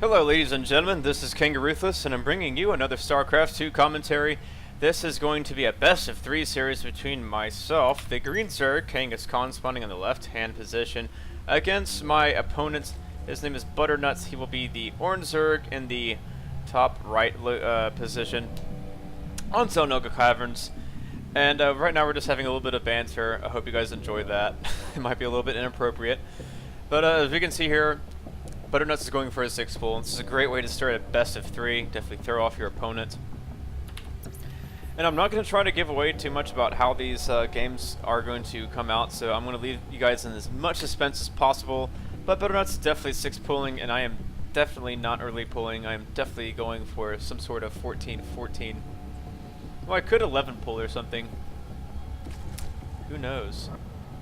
Hello ladies and gentlemen, this is KangaRuthless and I'm bringing you another StarCraft 2 commentary. This is going to be a best of 3 series between myself, the green Zerg, KangasKhan spawning in the left hand position, against my opponent. His name is Butterednuts. He will be the orange Zerg in the top right position on Zelnoga Caverns. And right now we're just having a little bit of banter. I hope you guys enjoy that. It might be a little bit inappropriate. But as we can see here, Butterednuts is going for a 6 pull. This is a great way to start a best of 3. Definitely throw off your opponent. And I'm not going to try to give away too much about how these games are going to come out, so I'm going to leave you guys in as much suspense as possible. But Butterednuts is definitely 6 pulling, and I am definitely not early pulling. I'm definitely going for some sort of 14-14. Well, I could 11 pull or something. Who knows?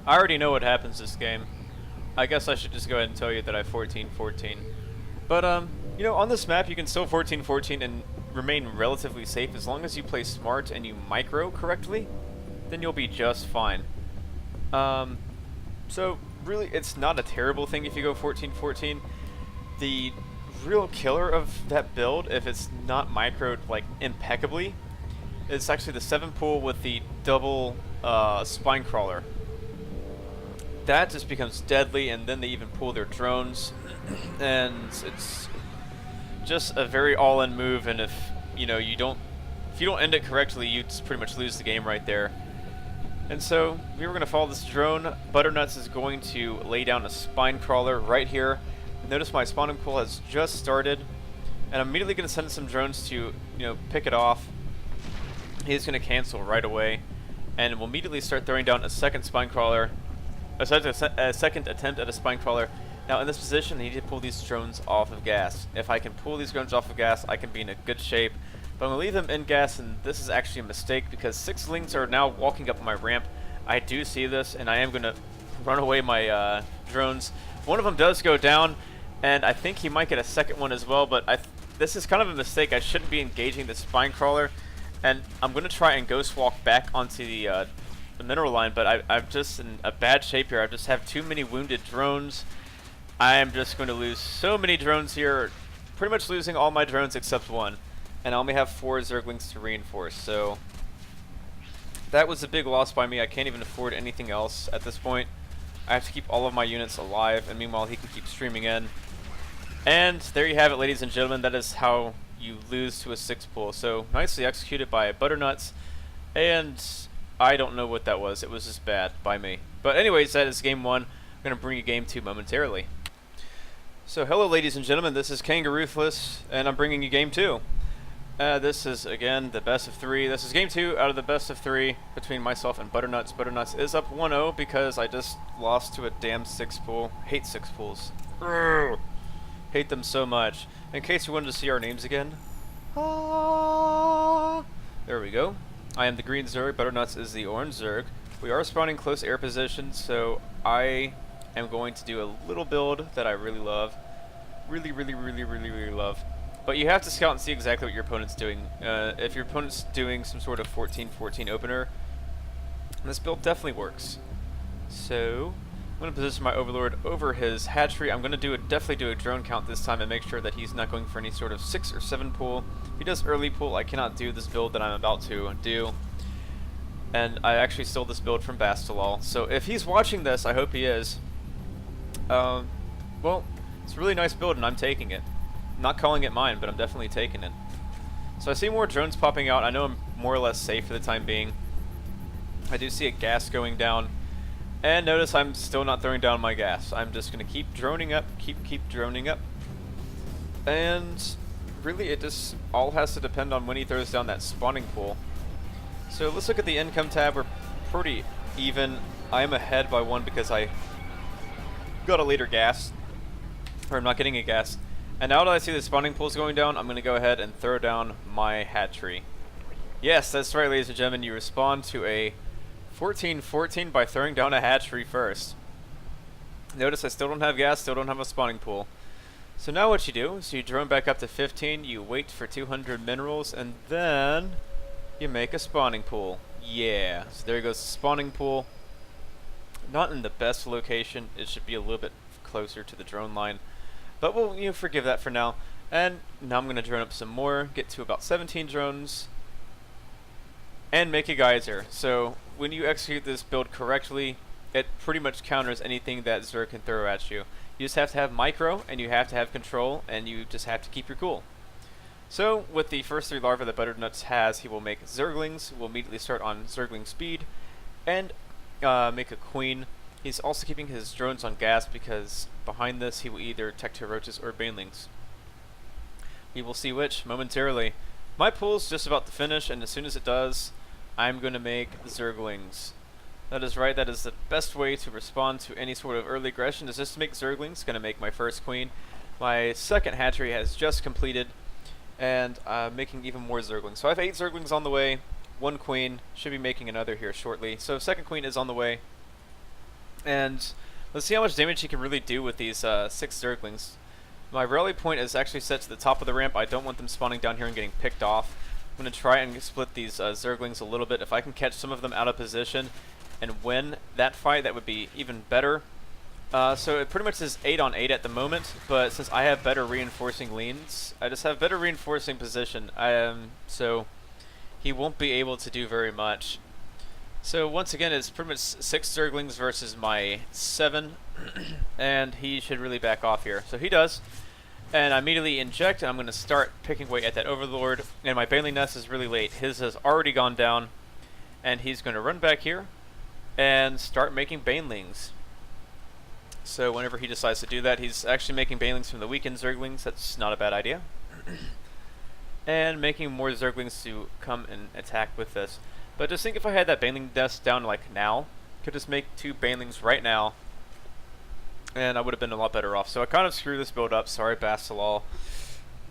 I already know what happens this game. I guess I should just go ahead and tell you that I 14-14. But, you know, on this map you can still 14-14 and remain relatively safe as long as you play smart and you micro correctly, then you'll be just fine. So, really, it's not a terrible thing if you go 14-14. The real killer of that build, if it's not microed, like, impeccably, it's actually the 7 pull with the double spine crawler. That just becomes deadly, and then they even pull their drones, and it's just a very all-in move. And if you don't end it correctly, you just pretty much lose the game right there. And so we were going to follow this drone. Butterednuts is going to lay down a spine crawler right here. Notice my spawning pool has just started, and I'm immediately going to send some drones to pick it off. He's going to cancel right away, and we'll immediately start throwing down a second spine crawler. A second attempt at a spine crawler. Now in this position, I need to pull these drones off of gas. If I can pull these drones off of gas, I can be in a good shape. But I'm going to leave them in gas, and this is actually a mistake because 6 lings are now walking up my ramp. I do see this, and I am going to run away my drones. One of them does go down, and I think he might get a second one as well, but this is kind of a mistake. I shouldn't be engaging the spine crawler, and I'm going to try and ghost walk back onto the mineral line, but I'm just in a bad shape here. I just have too many wounded drones. I am just going to lose so many drones here, pretty much losing all my drones except one, and I only have 4 Zerglings to reinforce, so that was a big loss by me. I can't even afford anything else at this point. I have to keep all of my units alive, and meanwhile he can keep streaming in. And there you have it, ladies and gentlemen. That is how you lose to a 6 pull. So nicely executed by Butterednuts, and I don't know what that was. It was just bad by me. But anyways, that is game 1. I'm going to bring you game 2 momentarily. So hello ladies and gentlemen, this is KangaRuthless, and I'm bringing you game 2. This is, again, the best of 3. This is game 2 out of the best of 3 between myself and Butterednuts. Butterednuts is up 1-0 because I just lost to a damn 6 pull. Hate 6 pulls. Urgh. Hate them so much. In case you wanted to see our names again. There we go. I am the green Zerg, Butterednuts is the orange Zerg. We are spawning close air positions, so I am going to do a little build that I really love. Really love. But you have to scout and see exactly what your opponent's doing. If your opponent's doing some sort of 14-14 opener, this build definitely works. So I'm going to position my Overlord over his hatchery. I'm going to definitely do a drone count this time and make sure that he's not going for any sort of 6 or 7 pull. If he does early pull, I cannot do this build that I'm about to do. And I actually stole this build from Bastalol. So if he's watching this, I hope he is. Well, it's a really nice build and I'm taking it. I'm not calling it mine, but I'm definitely taking it. So I see more drones popping out. I know I'm more or less safe for the time being. I do see a gas going down. And notice I'm still not throwing down my gas. I'm just going to keep droning up, keep droning up. And really it just all has to depend on when he throws down that spawning pool. So let's look at the income tab. We're pretty even. I am ahead by 1 because I got a later gas. Or I'm not getting a gas. And now that I see the spawning pools going down, I'm going to go ahead and throw down my hatchery. Yes, that's right, ladies and gentlemen. You respond to a 14-14 by throwing down a hatchery first. Notice I still don't have gas, still don't have a spawning pool. So now what you do is you drone back up to 15, you wait for 200 minerals, and then you make a spawning pool. Yeah, so there goes the spawning pool. Not in the best location. It should be a little bit closer to the drone line. But we'll forgive that for now. And now I'm going to drone up some more, get to about 17 drones, and make a geyser. So when you execute this build correctly, it pretty much counters anything that Zerg can throw at you. You just have to have micro, and you have to have control, and you just have to keep your cool. So with the first 3 larvae that Butterednuts has, he will make Zerglings, will immediately start on Zergling speed, and make a queen. He's also keeping his drones on gas because behind this he will either tech to roaches or banelings. We will see which momentarily. My pool's just about to finish, and as soon as it does, I'm going to make Zerglings. That is right, that is the best way to respond to any sort of early aggression, is just to make Zerglings. Going to make my first queen. My second hatchery has just completed, and making even more Zerglings. So I have 8 Zerglings on the way, 1 queen, should be making another here shortly. So second queen is on the way, and let's see how much damage he can really do with these 6 Zerglings. My rally point is actually set to the top of the ramp. I don't want them spawning down here and getting picked off. I'm going to try and split these Zerglings a little bit. If I can catch some of them out of position and win that fight, that would be even better. So it pretty much is 8 on 8 at the moment, but since I have better reinforcing leans, I just have better reinforcing position. So he won't be able to do very much. So once again, it's pretty much 6 Zerglings versus my 7, and he should really back off here. So he does, and I immediately inject, and I'm going to start picking away at that Overlord, and my Baneling Nest is really late. His has already gone down, and he's going to run back here and start making Banelings. So whenever he decides to do that, he's actually making Banelings from the weakened Zerglings. That's not a bad idea. And making more Zerglings to come and attack with this. But just think if I had that Baneling Nest down like now, could just make 2 Banelings right now, and I would have been a lot better off. So I kind of screwed this build up. Sorry, Bastalal.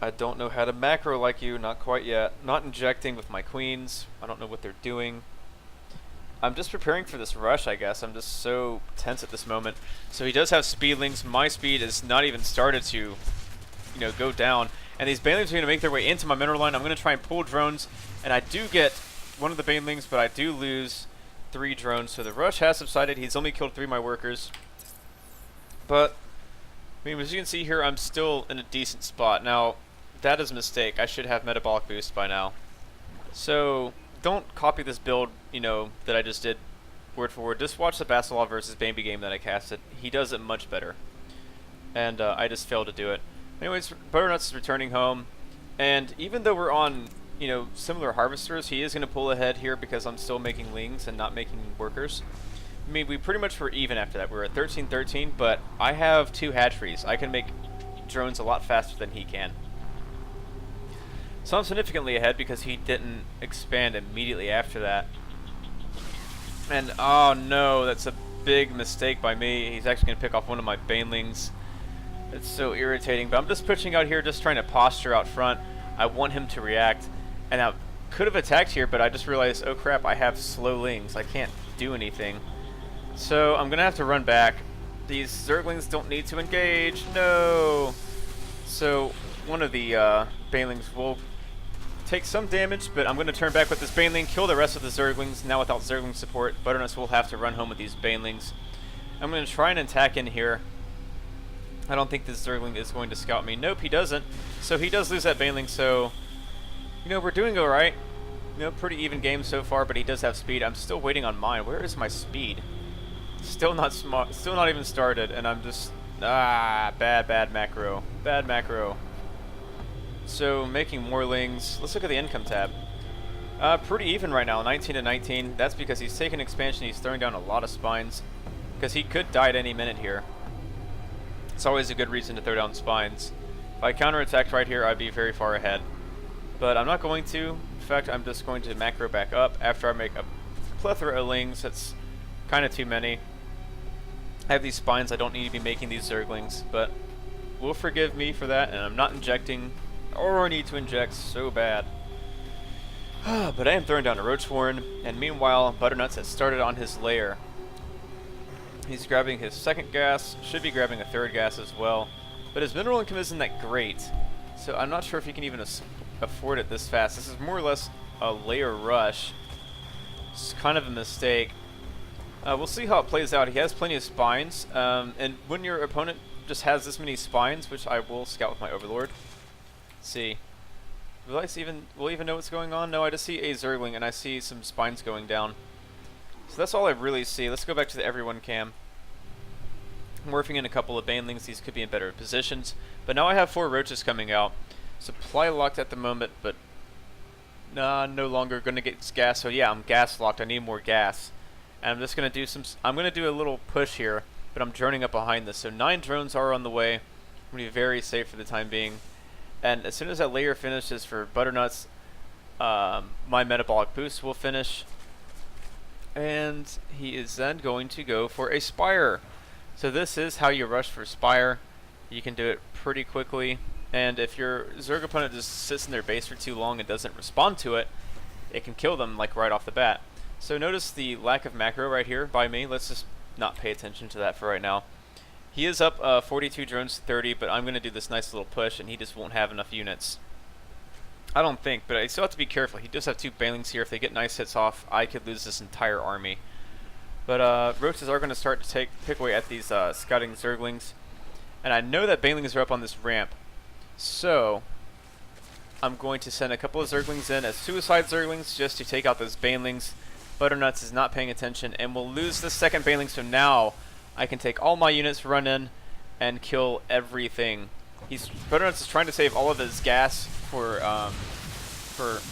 I don't know how to macro like you, not quite yet. Not injecting with my queens. I don't know what they're doing. I'm just preparing for this rush, I guess. I'm just so tense at this moment. So he does have speedlings. My speed is not even started to, you know, go down. And these Banelings are going to make their way into my mineral line. I'm going to try and pull drones, and I do get one of the Banelings, but I do lose 3 drones. So the rush has subsided. He's only killed 3 of my workers. But, I mean, as you can see here, I'm still in a decent spot. Now, that is a mistake. I should have metabolic boost by now. So don't copy this build, you know, that I just did word for word. Just watch the Bastalov versus Bambi game that I casted. He does it much better. And I just failed to do it. Anyways, Butternuts is returning home. And even though we're on, you know, similar harvesters, he is going to pull ahead here because I'm still making lings and not making workers. I mean, we pretty much were even after that. We were at 13-13, but I have 2 hatcheries. I can make drones a lot faster than he can. So I'm significantly ahead because he didn't expand immediately after that. And oh no, that's a big mistake by me. He's actually going to pick off one of my Banelings. It's so irritating, but I'm just pitching out here, just trying to posture out front. I want him to react, and I could have attacked here, but I just realized, oh crap, I have slow lings. I can't do anything. So I'm going to have to run back. These Zerglings don't need to engage. No! So one of the Banelings will take some damage, but I'm going to turn back with this Baneling, kill the rest of the Zerglings. Now without Zergling support, Butternuts will have to run home with these Banelings. I'm going to try and attack in here. I don't think this Zergling is going to scout me. Nope, he doesn't. So he does lose that Baneling, so, you know, we're doing alright. You know, pretty even game so far, but he does have speed. I'm still waiting on mine. Where is my speed? Still not smart. Still not even started, and I'm just... bad macro. Bad macro. So, making more lings. Let's look at the income tab. Pretty even right now, 19-19. That's because he's taking expansion. He's throwing down a lot of spines. Because he could die at any minute here. It's always a good reason to throw down spines. If I counterattacked right here, I'd be very far ahead. But I'm not going to. In fact, I'm just going to macro back up after I make a plethora of lings. That's kind of too many. I have these spines. I don't need to be making these Zerglings, but will forgive me for that, and I'm not injecting, or I need to inject so bad. But I am throwing down a Roach Warren, and meanwhile, Butternuts has started on his lair. He's grabbing his second gas, should be grabbing a third gas as well, but his mineral income isn't that great, so I'm not sure if he can even afford it this fast. This is more or less a lair rush. It's kind of a mistake. We'll see how it plays out. He has plenty of spines, and when your opponent just has this many spines, which I will scout with my Overlord, Let's see. Will we'll even know what's going on? No, I just see a Zergling and I see some spines going down. So that's all I really see. Let's go back to the everyone cam. I'm morphing in a couple of banelings. These could be in better positions. But now I have 4 roaches coming out. Supply locked at the moment, but no longer going to get gas. So yeah, I'm gas locked. I need more gas. And I'm just going to do I'm going to do a little push here, but I'm droning up behind this. So 9 drones are on the way. I'm going to be very safe for the time being. And as soon as that layer finishes for Butternuts, my metabolic boost will finish. And he is then going to go for a Spire. So this is how you rush for Spire. You can do it pretty quickly. And if your Zerg opponent just sits in their base for too long and doesn't respond to it, it can kill them like right off the bat. So notice the lack of macro right here by me. Let's just not pay attention to that for right now. He is up 42 drones to 30, but I'm going to do this nice little push, and he just won't have enough units. I don't think, but I still have to be careful. He does have 2 banelings here. If they get nice hits off, I could lose this entire army. But roaches are going to start to pick away at these scouting Zerglings. And I know that banelings are up on this ramp. So I'm going to send a couple of Zerglings in as suicide Zerglings just to take out those banelings. Butternuts is not paying attention, and we'll lose the second baneling, so now I can take all my units, run in, and kill everything. Butternuts is trying to save all of his gas for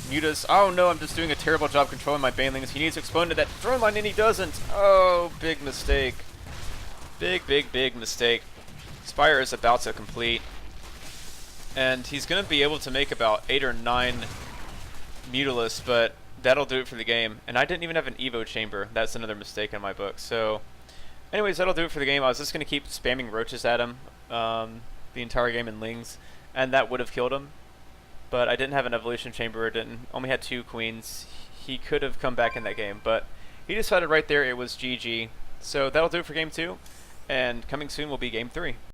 mutas. Oh no, I'm just doing a terrible job controlling my banelings. He needs to explode into that drone line, and he doesn't. Oh, big mistake. Big mistake. Spire is about to complete. And he's going to be able to make about 8 or 9 Mutalisks, but that'll do it for the game. And I didn't even have an Evo chamber. That's another mistake in my book. So, anyways, that'll do it for the game. I was just going to keep spamming roaches at him the entire game in Lings, and that would have killed him. But I didn't have an evolution chamber. Only had 2 queens. He could have come back in that game, but he decided right there it was GG. So that'll do it for game 2, and coming soon will be game 3.